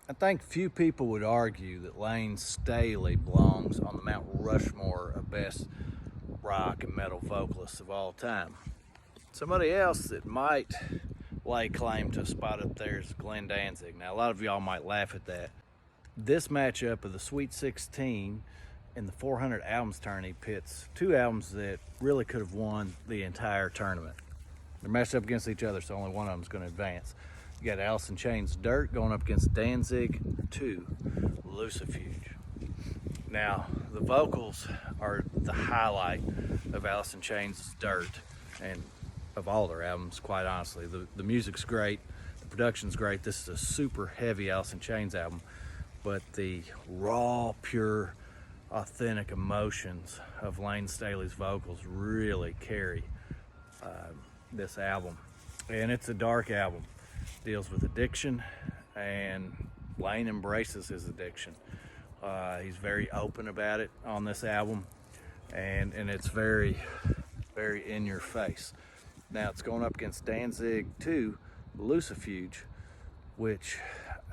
I think few people would argue that Lane Staley belongs on the Mount Rushmore of best rock and metal vocalists of all time. Somebody else that might lay claim to a spot up there is Glenn Danzig. Now, a lot of y'all might laugh at that. This matchup of the Sweet 16 and the 400 albums tourney pits two albums that really could have won the entire tournament. They're matched up against each other, so only one of them is going to advance. You got Alice in Chains' Dirt going up against Danzig 2, Lucifuge. Now, the vocals are the highlight of Alice in Chains' Dirt, and of all their albums, quite honestly. The music's great, the production's great. This is a super heavy Alice in Chains album, but the raw, pure, authentic emotions of Lane Staley's vocals really carry this album. And it's a dark album. Deals with addiction, and Lane embraces his addiction. He's very open about it on this album, and it's very, very in your face. Now it's going up against Danzig 2, Lucifuge, which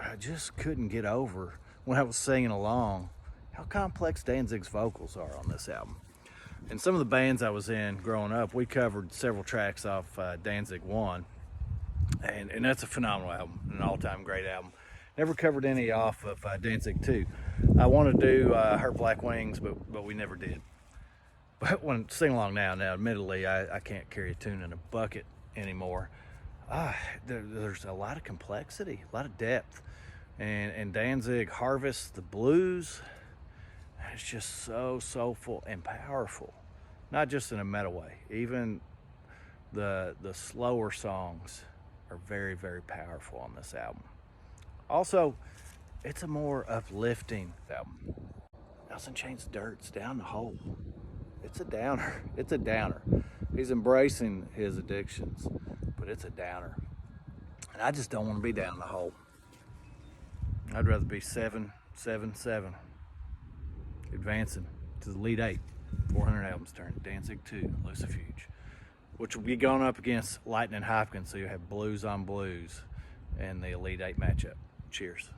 I just couldn't get over when I was singing along how complex Danzig's vocals are on this album. And some of the bands I was in growing up, we covered several tracks off Danzig 1, and that's a phenomenal album, an all-time great album. Never covered any off of Danzig 2. I want to do Her Black Wings, but we never did. But when sing along now, admittedly, I can't carry a tune in a bucket anymore. There's a lot of complexity, a lot of depth. And Danzig harvests the blues. It's just so soulful and powerful, not just in a meta way. Even the slower songs are very, very powerful on this album. Also, it's a more uplifting album. Alice in Chains' Dirt's down the hole. It's a downer. It's a downer. He's embracing his addictions, but it's a downer. And I just don't want to be down the hole. I'd rather be 7-7-7. Advancing to the Elite 8, 400 albums turn, Danzig 2, Lucifuge, which will be going up against Lightning Hopkins, so you have blues on blues in the Elite 8 matchup. Cheers.